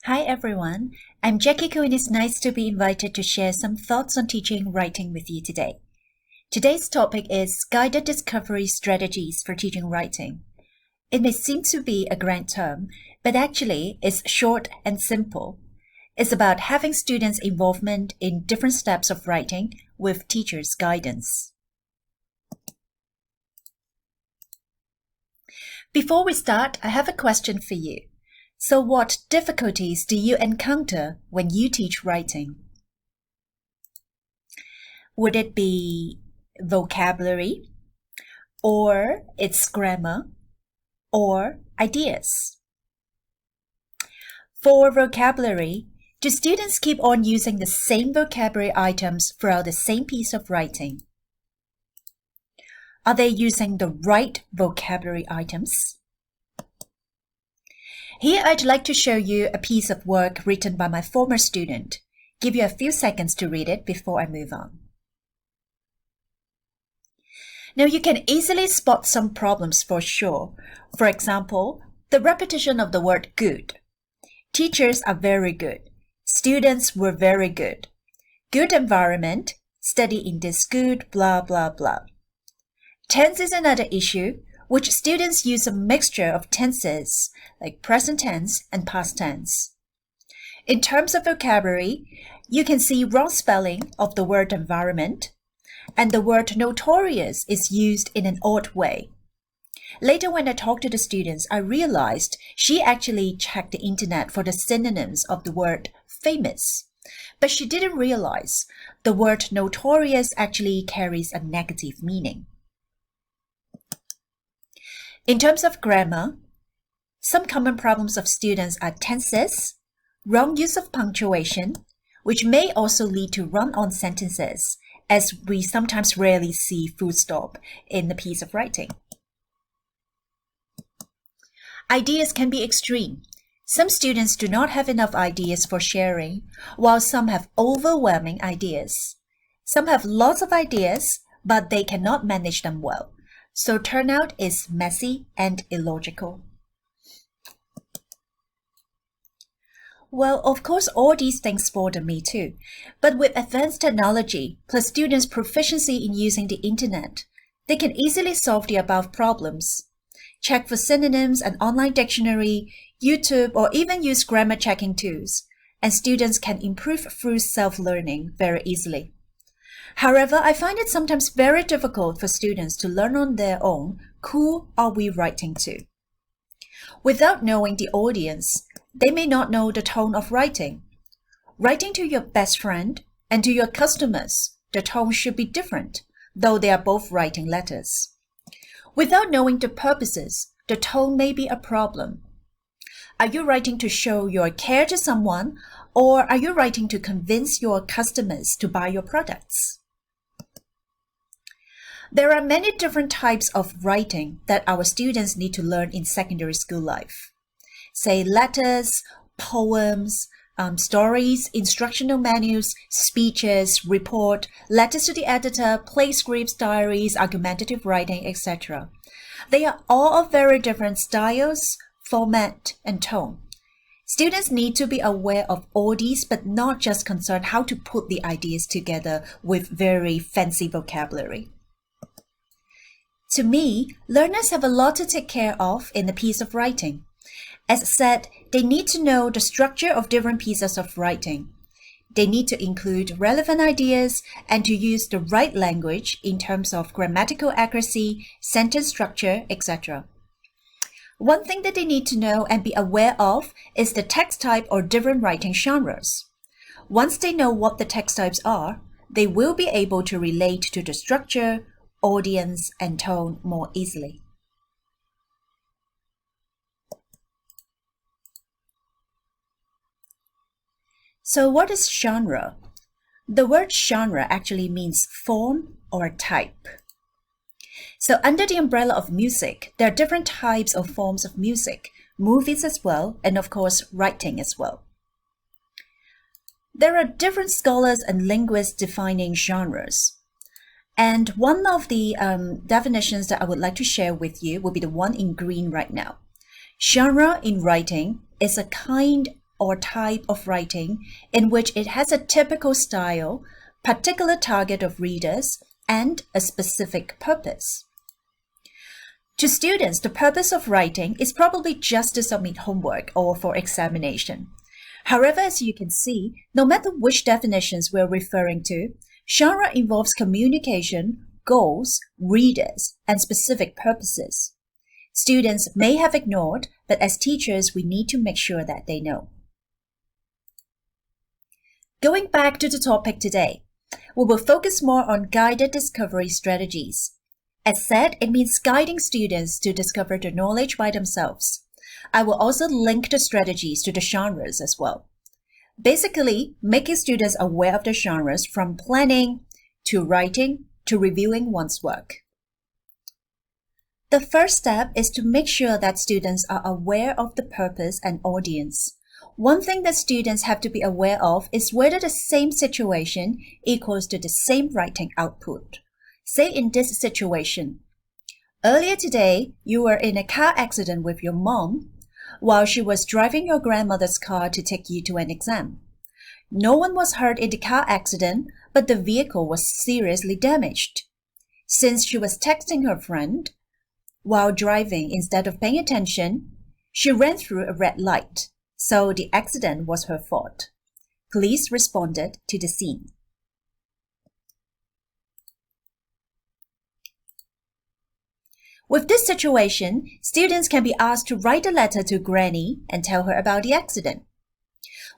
Hi everyone, I'm Jacqui and it's nice to be invited to share some thoughts on teaching writing with you today. Today's topic is guided discovery strategies for teaching writing. It may seem to be a grand term, but actually it's short and simple. It's about having students' involvement in different steps of writing with teachers' guidance. Before we start, I have a question for you. So what difficulties do you encounter when you teach writing? Would it be vocabulary, or its grammar, or ideas? For vocabulary, do students keep on using the same vocabulary items throughout the same piece of writing? Are they using the right vocabulary items? Here I'd like to show you a piece of work written by my former student. Give you a few seconds to read it before I move on. Now you can easily spot some problems for sure. For example, the repetition of the word good. Teachers are very good. Students were very good. Good environment, study in this good, blah, blah, blah. Tense is another issue, which students use a mixture of tenses, like present tense and past tense. In terms of vocabulary, you can see wrong spelling of the word environment, and the word notorious is used in an odd way. Later when I talked to the students, I realized she actually checked the internet for the synonyms of the word famous, but she didn't realize the word notorious actually carries a negative meaning. In terms of grammar, some common problems of students are tenses, wrong use of punctuation, which may also lead to run-on sentences, as we sometimes rarely see full stop in the piece of writing. Ideas can be extreme. Some students do not have enough ideas for sharing, while some have overwhelming ideas. Some have lots of ideas, but they cannot manage them well. So turnout is messy and illogical. Well, of course, all these things bother me too. But with advanced technology, plus students' proficiency in using the internet, they can easily solve the above problems. Check for synonyms and online dictionary, YouTube, or even use grammar checking tools, and students can improve through self-learning very easily. However, I find it sometimes very difficult for students to learn on their own who are we writing to. Without knowing the audience, they may not know the tone of writing. Writing to your best friend and to your customers, the tone should be different, though they are both writing letters. Without knowing the purposes, the tone may be a problem. Are you writing to show your care to someone, or are you writing to convince your customers to buy your products? There are many different types of writing that our students need to learn in secondary school life. Say letters, poems, stories, instructional manuals, speeches, report, letters to the editor, play scripts, diaries, argumentative writing, etc. They are all of very different styles, format, and tone. Students need to be aware of all these, but not just concerned how to put the ideas together with very fancy vocabulary. To me, learners have a lot to take care of in a piece of writing. As said, they need to know the structure of different pieces of writing. They need to include relevant ideas and to use the right language in terms of grammatical accuracy, sentence structure, etc. One thing that they need to know and be aware of is the text type or different writing genres. Once they know what the text types are, they will be able to relate to the structure, audience, and tone more easily. So what is genre? The word genre actually means form or type. So under the umbrella of music, there are different types of forms of music, movies as well, and of course, writing as well. There are different scholars and linguists defining genres. And one of the definitions that I would like to share with you will be the one in green right now. Genre in writing is a kind or type of writing in which it has a typical style, particular target of readers, and a specific purpose. To students, the purpose of writing is probably just to submit homework or for examination. However, as you can see, no matter which definitions we're referring to, genre involves communication, goals, readers, and specific purposes. Students may have ignored, but as teachers, we need to make sure that they know. Going back to the topic today, we will focus more on guided discovery strategies. As said, it means guiding students to discover the knowledge by themselves. I will also link the strategies to the genres as well. Basically, making students aware of the genres from planning to writing to reviewing one's work. The first step is to make sure that students are aware of the purpose and audience. One thing that students have to be aware of is whether the same situation equals to the same writing output. Say in this situation, earlier today, you were in a car accident with your mom while she was driving your grandmother's car to take you to an exam. No one was hurt in the car accident, but the vehicle was seriously damaged. Since she was texting her friend while driving instead of paying attention, she ran through a red light, so the accident was her fault. Police responded to the scene. With this situation, students can be asked to write a letter to Granny and tell her about the accident.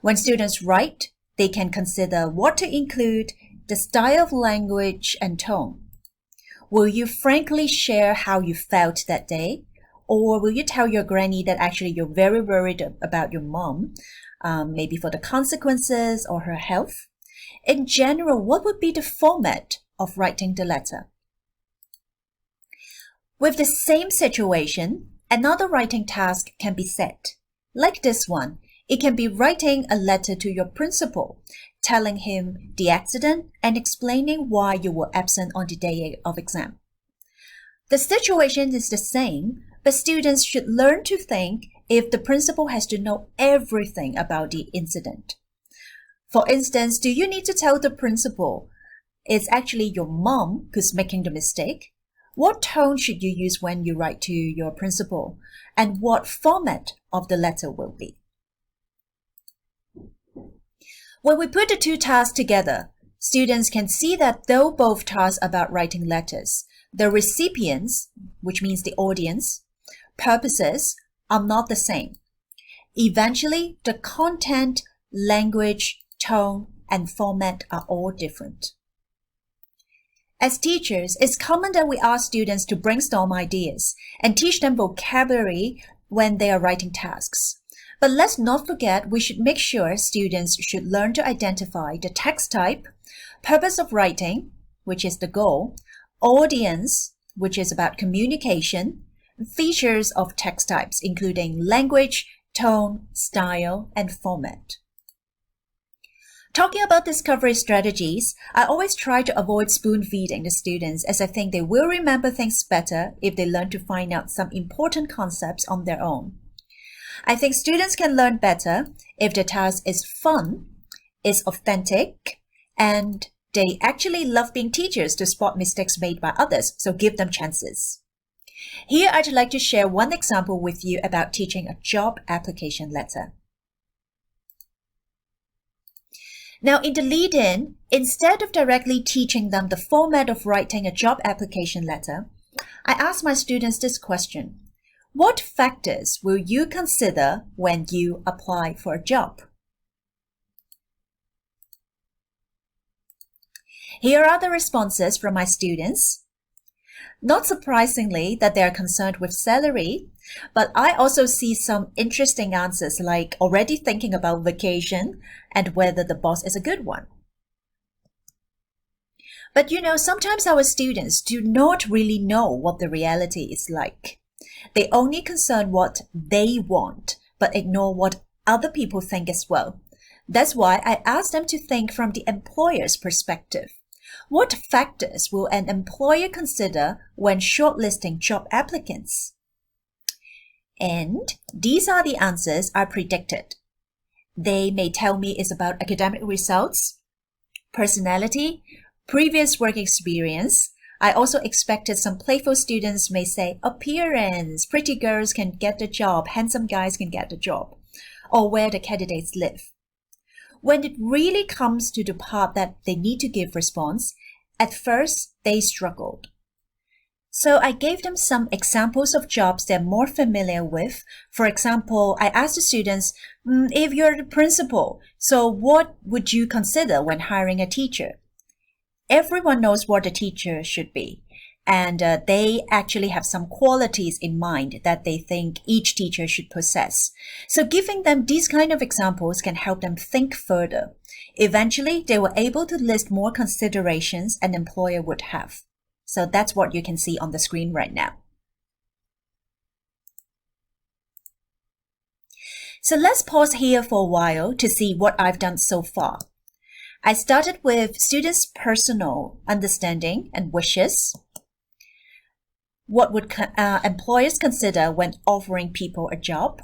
When students write, they can consider what to include, the style of language and tone. Will you frankly share how you felt that day? Or will you tell your granny that actually you're very worried about your mom, maybe for the consequences or her health? In general, what would be the format of writing the letter? With the same situation, another writing task can be set. Like this one, it can be writing a letter to your principal, telling him the accident and explaining why you were absent on the day of exam. The situation is the same, but students should learn to think if the principal has to know everything about the incident. For instance, do you need to tell the principal it's actually your mom who's making the mistake? What tone should you use when you write to your principal? And what format of the letter will be? When we put the two tasks together, students can see that though both tasks are about writing letters, the recipients, which means the audience, purposes are not the same. Eventually, the content, language, tone, and format are all different. As teachers, it's common that we ask students to brainstorm ideas and teach them vocabulary when they are writing tasks. But let's not forget we should make sure students should learn to identify the text type, purpose of writing, which is the goal, audience, which is about communication, features of text types, including language, tone, style, and format. Talking about discovery strategies, I always try to avoid spoon-feeding the students as I think they will remember things better if they learn to find out some important concepts on their own. I think students can learn better if the task is fun, is authentic, and they actually love being teachers to spot mistakes made by others, so give them chances. Here I'd like to share one example with you about teaching a job application letter. Now, in the lead-in, instead of directly teaching them the format of writing a job application letter, I asked my students this question. What factors will you consider when you apply for a job? Here are the responses from my students. Not surprisingly that they are concerned with salary, but I also see some interesting answers like already thinking about vacation and whether the boss is a good one. But sometimes our students do not really know what the reality is like. They only concern what they want, but ignore what other people think as well. That's why I asked them to think from the employer's perspective. What factors will an employer consider when shortlisting job applicants? And these are the answers I predicted. They may tell me it's about academic results, personality, previous work experience. I also expected some playful students may say appearance, pretty girls can get the job, handsome guys can get the job, or where the candidates live. When it really comes to the part that they need to give response, at first they struggled. So I gave them some examples of jobs they're more familiar with. For example, I asked the students, if you're the principal, so what would you consider when hiring a teacher? Everyone knows what a teacher should be, and they actually have some qualities in mind that they think each teacher should possess. So giving them these kind of examples can help them think further. Eventually, they were able to list more considerations an employer would have. So that's what you can see on the screen right now. So let's pause here for a while to see what I've done so far. I started with students' personal understanding and wishes. What would employers consider when offering people a job?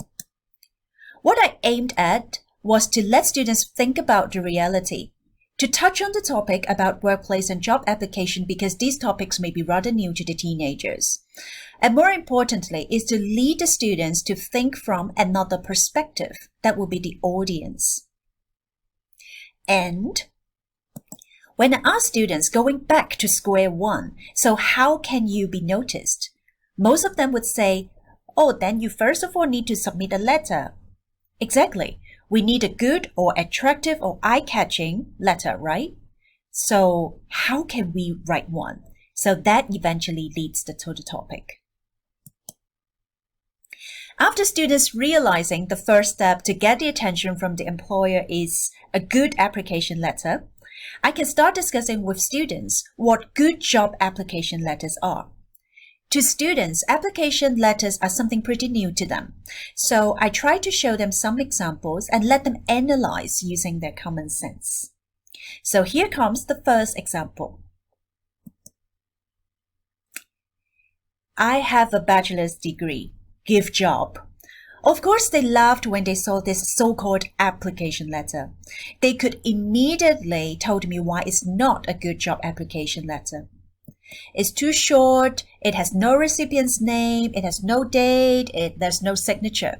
What I aimed at was to let students think about the reality, to touch on the topic about workplace and job application because these topics may be rather new to the teenagers. And more importantly, is to lead the students to think from another perspective. That will be the audience. And when I ask students going back to square one, so how can you be noticed? Most of them would say, oh, then you first of all need to submit a letter. Exactly. We need a good or attractive or eye-catching letter, right? So how can we write one? So that eventually leads to the topic. After students realizing the first step to get the attention from the employer is a good application letter, I can start discussing with students what good job application letters are. To students, application letters are something pretty new to them. So I try to show them some examples and let them analyze using their common sense. So here comes the first example. I have a bachelor's degree. Give job. Of course, they laughed when they saw this so-called application letter. They could immediately told me why it's not a good job application letter. It's too short, it has no recipient's name, it has no date, there's no signature.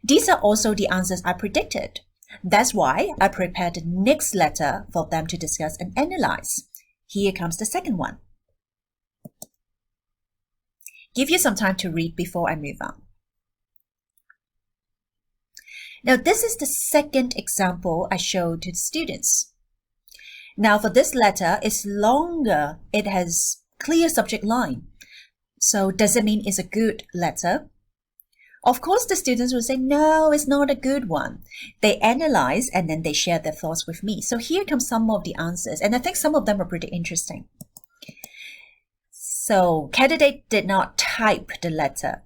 These are also the answers I predicted. That's why I prepared the next letter for them to discuss and analyze. Here comes the second one. Give you some time to read before I move on. Now, this is the second example I showed to the students. Now, for this letter, it's longer. It has clear subject line. So does it mean it's a good letter? Of course, the students will say, no, it's not a good one. They analyze and then they share their thoughts with me. So here comes some of the answers. And I think some of them are pretty interesting. So candidate did not type the letter.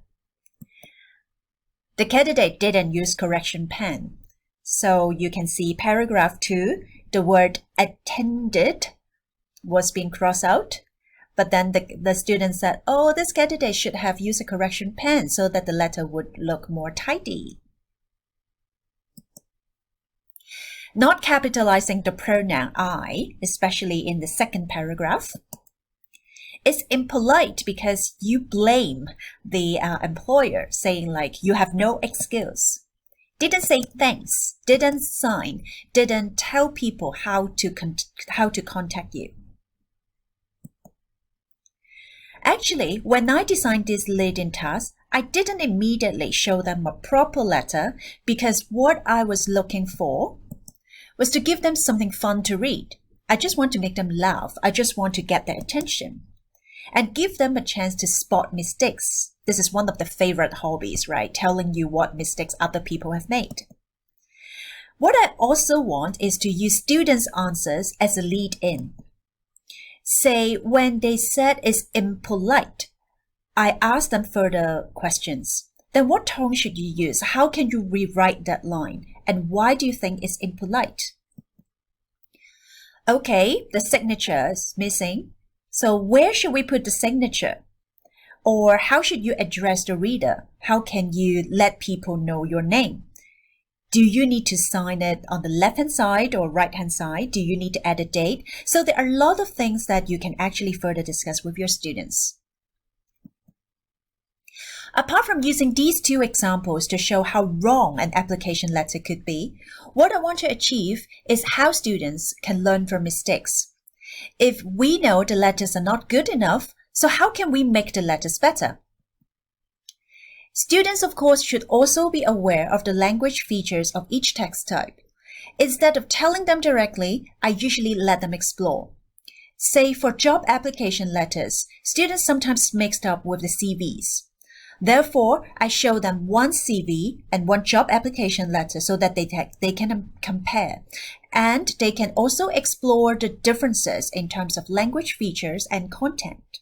The candidate didn't use correction pen. So you can see paragraph 2, the word attended was being crossed out. But then the student said, oh, this candidate should have used a correction pen so that the letter would look more tidy. Not capitalizing the pronoun I, especially in the second paragraph, is impolite because you blame the employer, saying like, you have no excuse. Didn't say thanks, didn't sign, didn't tell people how to contact you. Actually, when I designed this lead-in task, I didn't immediately show them a proper letter because what I was looking for was to give them something fun to read. I just want to make them laugh. I just want to get their attention and give them a chance to spot mistakes. This is one of the favorite hobbies, right? Telling you what mistakes other people have made. What I also want is to use students' answers as a lead-in. Say, when they said it's impolite, I asked them further questions. Then what tone should you use? How can you rewrite that line? And why do you think it's impolite? Okay, the signature is missing. So where should we put the signature? Or how should you address the reader? How can you let people know your name? Do you need to sign it on the left-hand side or right-hand side? Do you need to add a date? So there are a lot of things that you can actually further discuss with your students. Apart from using these two examples to show how wrong an application letter could be, what I want to achieve is how students can learn from mistakes. If we know the letters are not good enough, so how can we make the letters better? Students, of course, should also be aware of the language features of each text type. Instead of telling them directly, I usually let them explore. Say for job application letters, students sometimes mixed up with the CVs. Therefore, I show them one CV and one job application letter so that they can compare. And they can also explore the differences in terms of language features and content.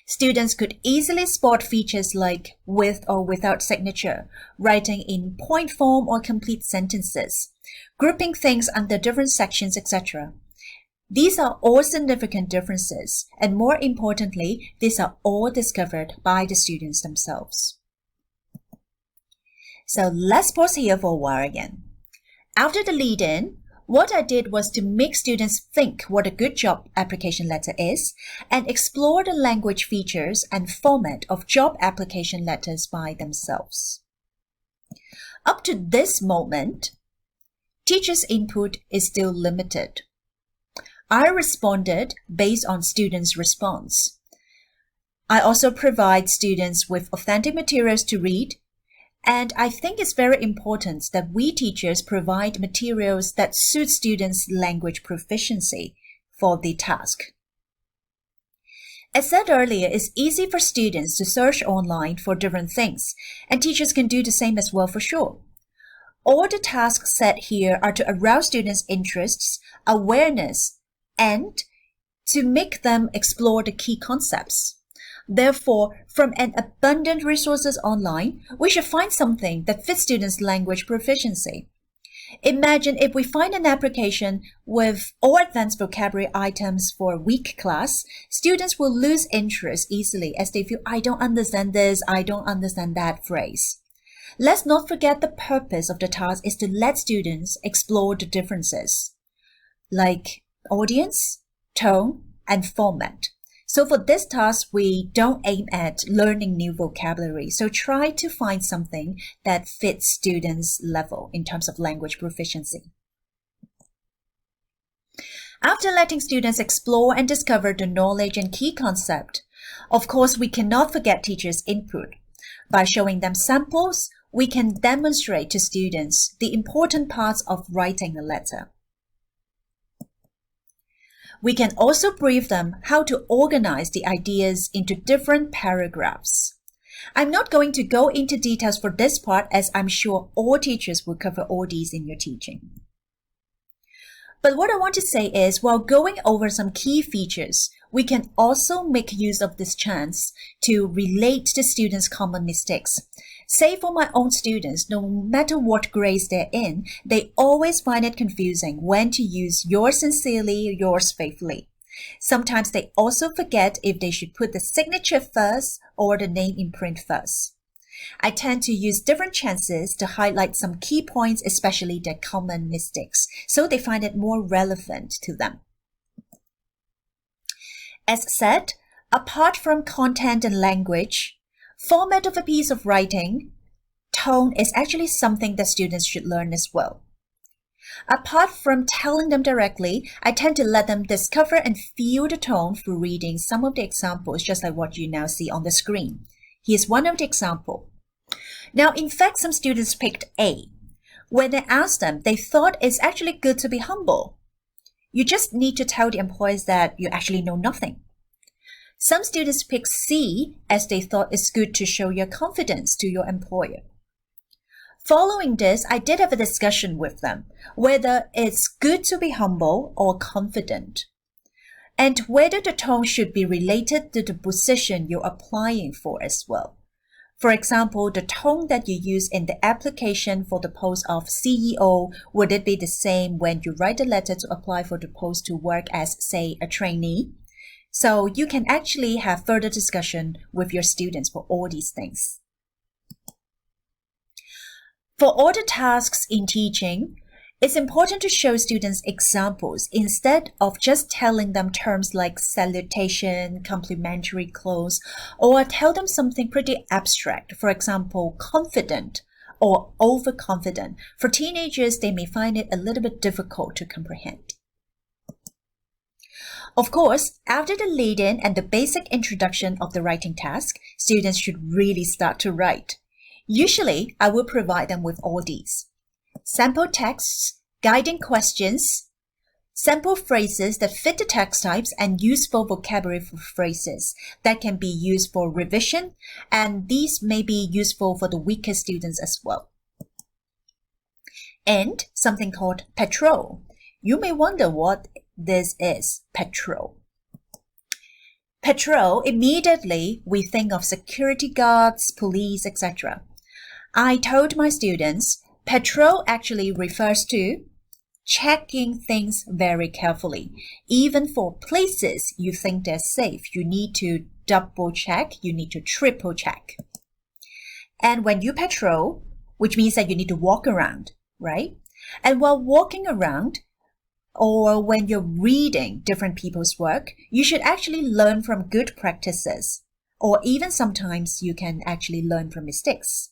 Students could easily spot features like with or without signature, writing in point form or complete sentences, grouping things under different sections, etc. These are all significant differences, and more importantly, these are all discovered by the students themselves. So let's pause here for a while again. After the lead-in, what I did was to make students think what a good job application letter is and explore the language features and format of job application letters by themselves. Up to this moment, teachers' input is still limited. I responded based on students' response. I also provide students with authentic materials to read. And I think it's very important that we teachers provide materials that suit students' language proficiency for the task. As said earlier, it's easy for students to search online for different things, and teachers can do the same as well for sure. All the tasks set here are to arouse students' interests, awareness, and to make them explore the key concepts. Therefore, from an abundant resources online, we should find something that fits students' language proficiency. Imagine if we find an application with all advanced vocabulary items for a weak class, students will lose interest easily as they feel, I don't understand this, I don't understand that phrase. Let's not forget the purpose of the task is to let students explore the differences, like audience, tone, and format. So for this task, we don't aim at learning new vocabulary. So try to find something that fits students' level in terms of language proficiency. After letting students explore and discover the knowledge and key concept, of course, we cannot forget teachers' input. By showing them samples, we can demonstrate to students the important parts of writing a letter. We can also brief them how to organize the ideas into different paragraphs. I'm not going to go into details for this part as I'm sure all teachers will cover all these in your teaching. But what I want to say is, while going over some key features, we can also make use of this chance to relate to students' common mistakes. Say for my own students, no matter what grades they're in, they always find it confusing when to use yours sincerely, yours faithfully. Sometimes they also forget if they should put the signature first or the name in print first. I tend to use different chances to highlight some key points, especially their common mistakes, so they find it more relevant to them. As said, apart from content and language, format of a piece of writing, tone is actually something that students should learn as well. Apart from telling them directly, I tend to let them discover and feel the tone through reading some of the examples, just like what you now see on the screen. Here's one of the examples. Now, in fact, some students picked A. When I asked them, they thought it's actually good to be humble. You just need to tell the employees that you actually know nothing. Some students picked C as they thought it's good to show your confidence to your employer. Following this, I did have a discussion with them whether it's good to be humble or confident, and whether the tone should be related to the position you're applying for as well. For example, the tone that you use in the application for the post of CEO, would it be the same when you write a letter to apply for the post to work as, say, a trainee? So you can actually have further discussion with your students for all these things. For all the tasks in teaching, it's important to show students examples instead of just telling them terms like salutation, complimentary close, or tell them something pretty abstract. For example, confident or overconfident. For teenagers, they may find it a little bit difficult to comprehend. Of course, after the lead-in and the basic introduction of the writing task, students should really start to write. Usually, I will provide them with all these: sample texts, guiding questions, sample phrases that fit the text types, and useful vocabulary for phrases that can be used for revision, and these may be useful for the weaker students as well. And something called patrol. You may wonder what this is, patrol. Patrol, immediately we think of security guards, police, etc. I told my students, patrol actually refers to checking things very carefully. Even for places you think they're safe, you need to double check, you need to triple check. And when you patrol, which means that you need to walk around, right? And while walking around, or when you're reading different people's work, you should actually learn from good practices, or even sometimes you can actually learn from mistakes.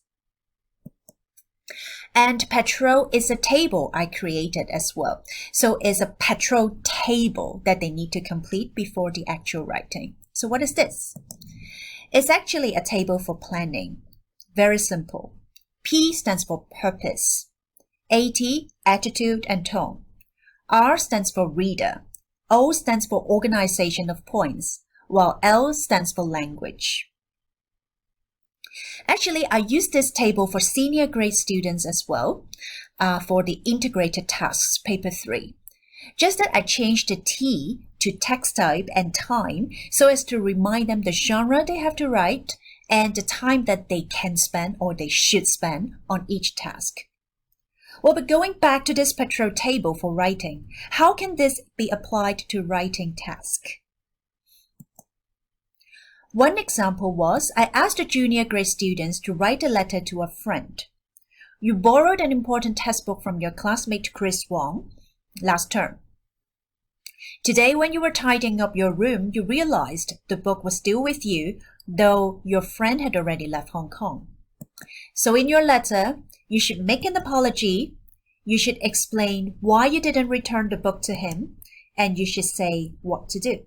And patrol is a table I created as well. So it's a patrol table that they need to complete before the actual writing. So what is this? It's actually a table for planning. Very simple. P stands for purpose. AT, attitude and tone. R stands for reader. O stands for organization of points, while L stands for language. Actually, I use this table for senior grade students as well, for the integrated tasks, paper 3. Just that I changed the T to text type and time so as to remind them the genre they have to write and the time that they can spend or they should spend on each task. Well, but going back to this patrol table for writing, how can this be applied to writing task? One example was, I asked the junior grade students to write a letter to a friend. You borrowed an important textbook from your classmate Chris Wong last term. Today, when you were tidying up your room, you realized the book was still with you, though your friend had already left Hong Kong. So in your letter, you should make an apology, you should explain why you didn't return the book to him, and you should say what to do.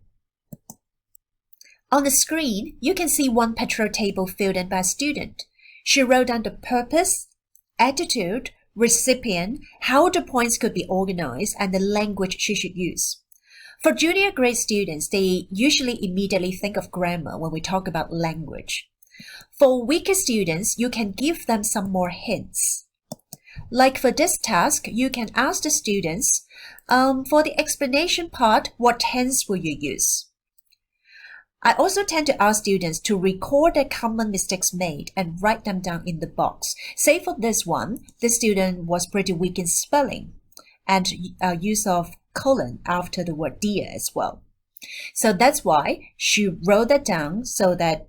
On the screen, you can see one patrol table filled in by a student. She wrote down the purpose, attitude, recipient, how the points could be organized, and the language she should use. For junior grade students, they usually immediately think of grammar when we talk about language. For weaker students, you can give them some more hints. Like for this task, you can ask the students, for the explanation part, what tense will you use? I also tend to ask students to record their common mistakes made and write them down in the box. Say for this one, this student was pretty weak in spelling and use of colon after the word dear as well. So that's why she wrote that down so that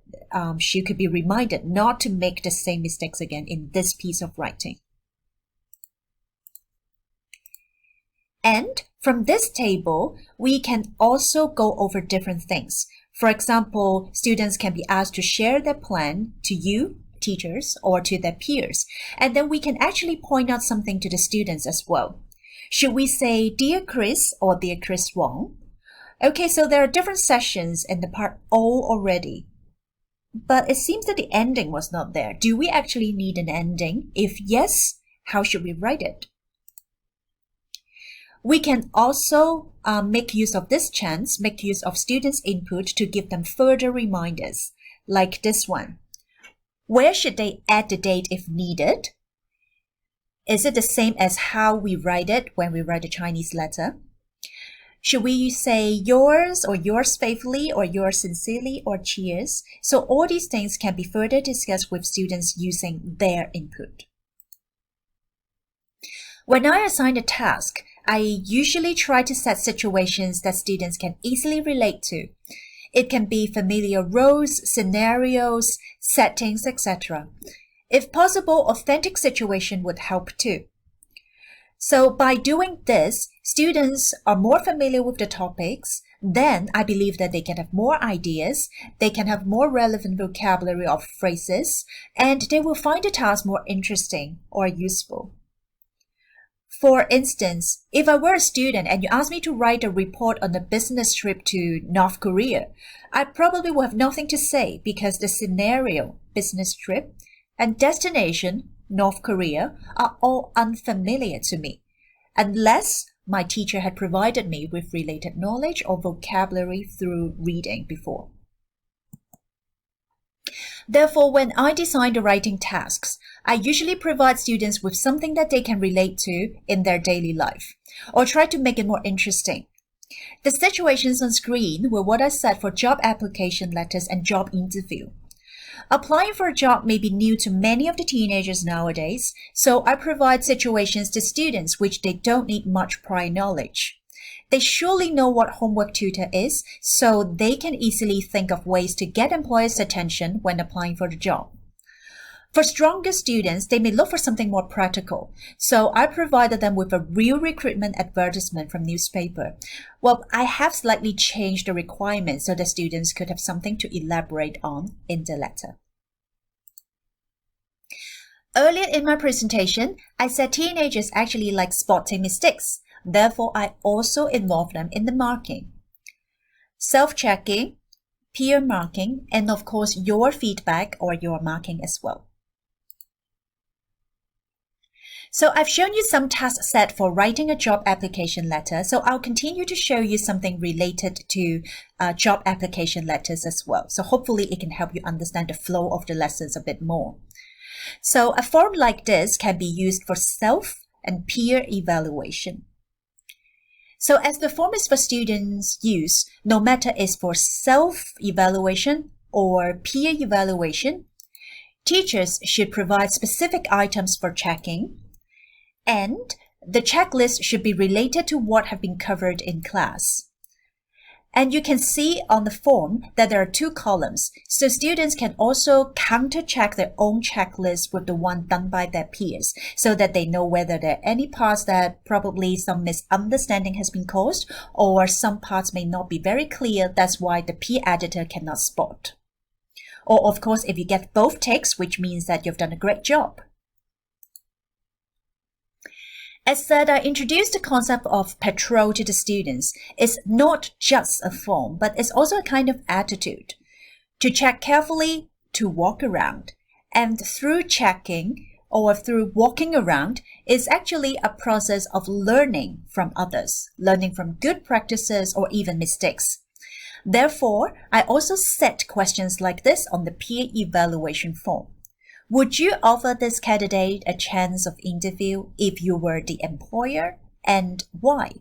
she could be reminded not to make the same mistakes again in this piece of writing. And from this table, we can also go over different things. For example, students can be asked to share their plan to you, teachers, or to their peers. And then we can actually point out something to the students as well. Should we say, Dear Chris or Dear Chris Wong? Okay, so there are different sessions in the part O already. But it seems that the ending was not there. Do we actually need an ending? If yes, how should we write it? We can also make use of this chance, make use of students' input to give them further reminders, like this one. Where should they add the date if needed? Is it the same as how we write it when we write a Chinese letter? Should we say yours or yours faithfully or yours sincerely or cheers? So all these things can be further discussed with students using their input. When I assign a task, I usually try to set situations that students can easily relate to. It can be familiar roles, scenarios, settings, etc. If possible, authentic situation would help too. So by doing this, students are more familiar with the topics. Then I believe that they can have more ideas, they can have more relevant vocabulary of phrases, and they will find the task more interesting or useful. For instance, if I were a student and you asked me to write a report on a business trip to North Korea, I probably will have nothing to say because the scenario, business trip, and destination, North Korea, are all unfamiliar to me, unless my teacher had provided me with related knowledge or vocabulary through reading before. Therefore, when I design the writing tasks, I usually provide students with something that they can relate to in their daily life, or try to make it more interesting. The situations on screen were what I set for job application letters and job interview. Applying for a job may be new to many of the teenagers nowadays, so I provide situations to students which they don't need much prior knowledge. They surely know what homework tutor is, so they can easily think of ways to get employers' attention when applying for the job. For stronger students, they may look for something more practical, so I provided them with a real recruitment advertisement from newspaper. Well, I have slightly changed the requirements so that students could have something to elaborate on in the letter. Earlier in my presentation, I said teenagers actually like spotting mistakes. Therefore, I also involve them in the marking. Self-checking, peer marking, and of course your feedback or your marking as well. So I've shown you some task set for writing a job application letter, so I'll continue to show you something related to job application letters as well. So hopefully it can help you understand the flow of the lessons a bit more. So a form like this can be used for self and peer evaluation. So as the form is for students' use, no matter it's for self-evaluation or peer evaluation, teachers should provide specific items for checking, and the checklist should be related to what have been covered in class. And you can see on the form that there are two columns, so students can also counter-check their own checklist with the one done by their peers, so that they know whether there are any parts that probably some misunderstanding has been caused, or some parts may not be very clear, that's why the peer editor cannot spot. Or of course, if you get both ticks, which means that you've done a great job. As said, I introduced the concept of patrol to the students. It's not just a form, but it's also a kind of attitude. To check carefully, to walk around. And through checking or through walking around is actually a process of learning from others, learning from good practices or even mistakes. Therefore, I also set questions like this on the peer evaluation form. Would you offer this candidate a chance of interview if you were the employer, and why?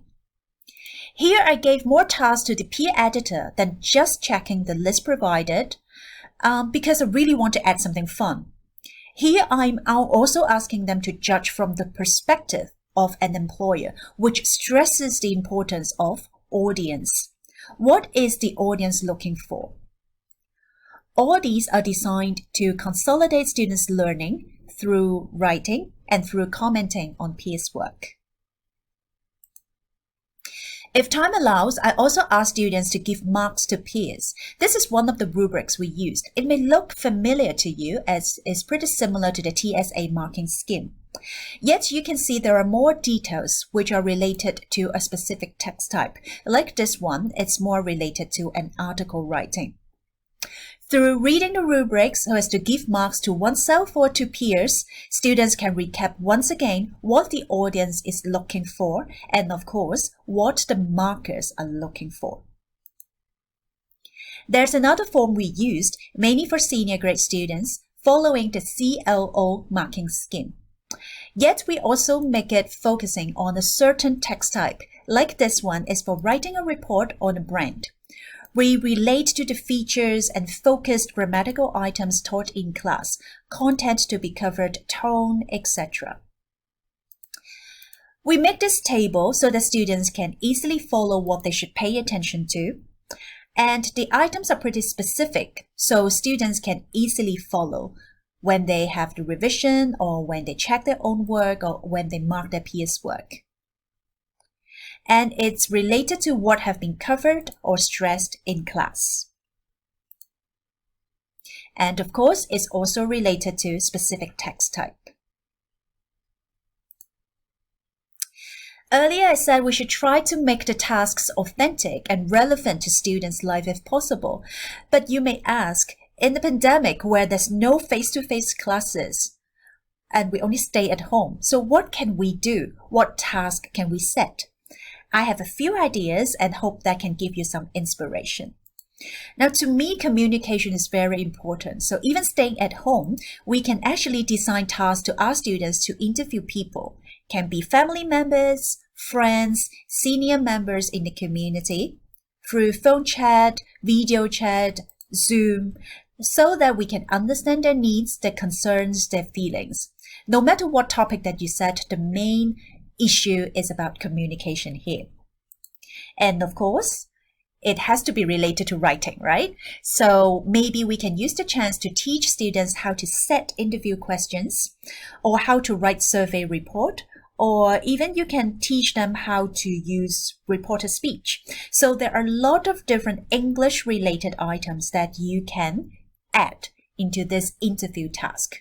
Here I gave more tasks to the peer editor than just checking the list provided because I really want to add something fun. Here I'm also asking them to judge from the perspective of an employer, which stresses the importance of audience. What is the audience looking for? All these are designed to consolidate students' learning through writing and through commenting on peers' work. If time allows, I also ask students to give marks to peers. This is one of the rubrics we used. It may look familiar to you as it's pretty similar to the TSA marking scheme. Yet you can see there are more details which are related to a specific text type. Like this one, it's more related to an article writing. Through reading the rubrics so as to give marks to oneself or to peers, students can recap once again what the audience is looking for and, of course, what the markers are looking for. There's another form we used, mainly for senior grade students, following the CLO marking scheme. Yet we also make it focusing on a certain text type, like this one is for writing a report on a brand. We relate to the features and focused grammatical items taught in class, content to be covered, tone, etc. We make this table so that students can easily follow what they should pay attention to. And the items are pretty specific, so students can easily follow. when they have the revision, or when they check their own work, or when they mark their peers' work. And it's related to what have been covered or stressed in class. And of course, it's also related to specific text type. Earlier, I said we should try to make the tasks authentic and relevant to students' life if possible. But you may ask, in the pandemic where there's no face-to-face classes and we only stay at home, so what can we do? What task can we set? I have a few ideas and hope that can give you some inspiration. Now, to me, communication is very important. So even staying at home, we can actually design tasks to ask students to interview people. Can be family members, friends, senior members in the community, through phone chat, video chat, Zoom, so that we can understand their needs, their concerns, their feelings. No matter what topic that you set, the main issue is about communication here. And of course, it has to be related to writing, right? So maybe we can use the chance to teach students how to set interview questions, or how to write survey report, or even you can teach them how to use reporter speech. So there are a lot of different English related items that you can add into this interview task.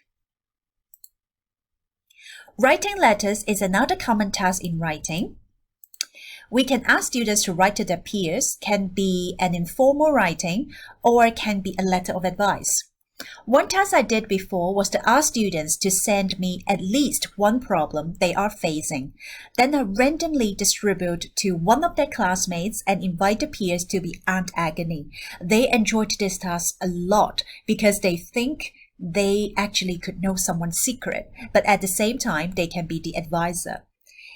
Writing letters is another common task in writing. We can ask students to write to their peers, can be an informal writing, or can be a letter of advice. One task I did before was to ask students to send me at least one problem they are facing. Then I randomly distribute to one of their classmates and invite the peers to be Aunt Agony. They enjoyed this task a lot because they think they actually could know someone's secret, but at the same time, they can be the advisor.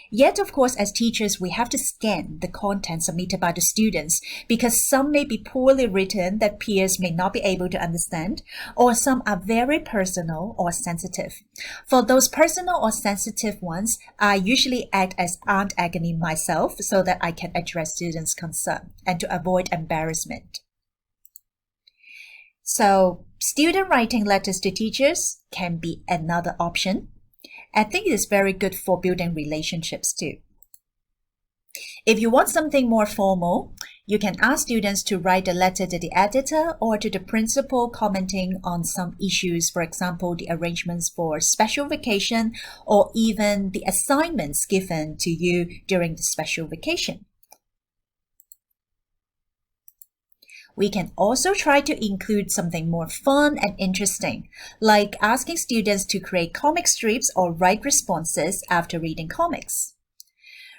Yet, of course, as teachers, we have to scan the content submitted by the students because some may be poorly written that peers may not be able to understand, or some are very personal or sensitive. For those personal or sensitive ones, I usually act as Aunt Agony myself so that I can address students' concern and to avoid embarrassment. So, student writing letters to teachers can be another option. I think it is very good for building relationships too. If you want something more formal, you can ask students to write a letter to the editor or to the principal commenting on some issues, for example, the arrangements for special vacation or even the assignments given to you during the special vacation. We can also try to include something more fun and interesting, like asking students to create comic strips or write responses after reading comics.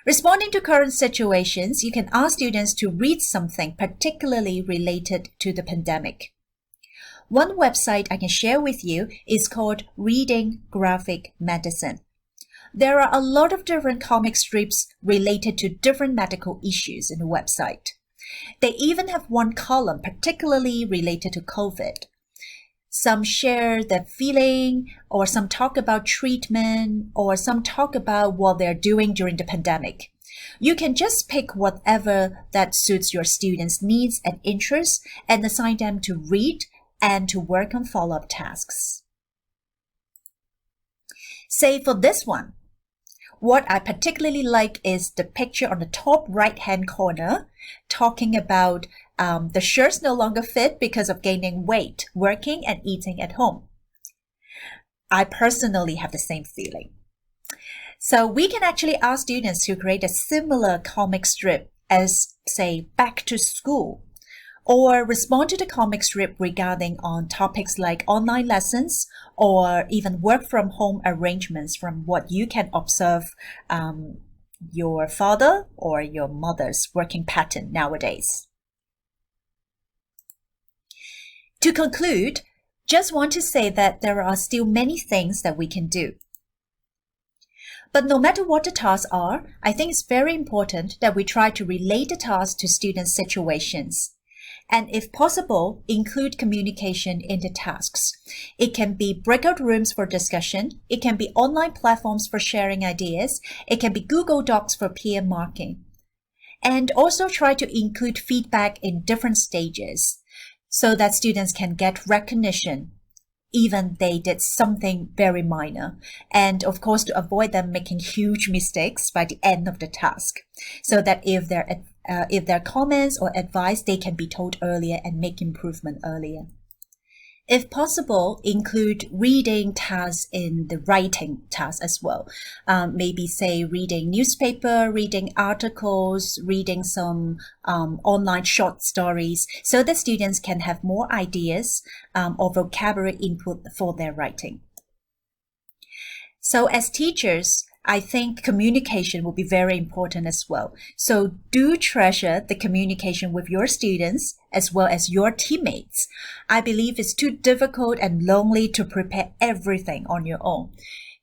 Responding to current situations, you can ask students to read something particularly related to the pandemic. One website I can share with you is called Reading Graphic Medicine. There are a lot of different comic strips related to different medical issues in the website. They even have one column particularly related to COVID. Some share their feeling, or some talk about treatment, or some talk about what they're doing during the pandemic. You can just pick whatever that suits your students' needs and interests and assign them to read and to work on follow-up tasks. Say for this one, what I particularly like is the picture on the top right-hand corner talking about the shirts no longer fit because of gaining weight, working and eating at home. I personally have the same feeling. So we can actually ask students to create a similar comic strip as, say, back to school, or respond to the comic strip regarding on topics like online lessons or even work from home arrangements from what you can observe your father or your mother's working pattern nowadays. To conclude, just want to say that there are still many things that we can do. But no matter what the tasks are, I think it's very important that we try to relate the task to students' situations. And if possible, include communication in the tasks. It can be breakout rooms for discussion. It can be online platforms for sharing ideas. It can be Google Docs for peer marking. And also try to include feedback in different stages so that students can get recognition even they did something very minor, and of course to avoid them making huge mistakes by the end of the task, so that if there are comments or advice, they can be told earlier and make improvement earlier. If possible, include reading tasks in the writing task as well. Maybe say reading newspaper, reading articles, reading some online short stories, so that students can have more ideas or vocabulary input for their writing. So as teachers, I think communication will be very important as well. So do treasure the communication with your students as well as your teammates. I believe it's too difficult and lonely to prepare everything on your own.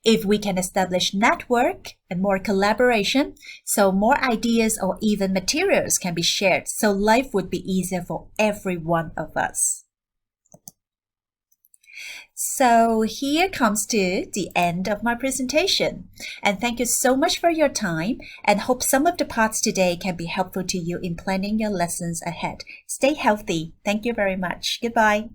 If we can establish network and more collaboration, so more ideas or even materials can be shared, so life would be easier for every one of us. So here comes to the end of my presentation. And thank you so much for your time, and hope some of the parts today can be helpful to you in planning your lessons ahead. Stay healthy. Thank you very much. Goodbye.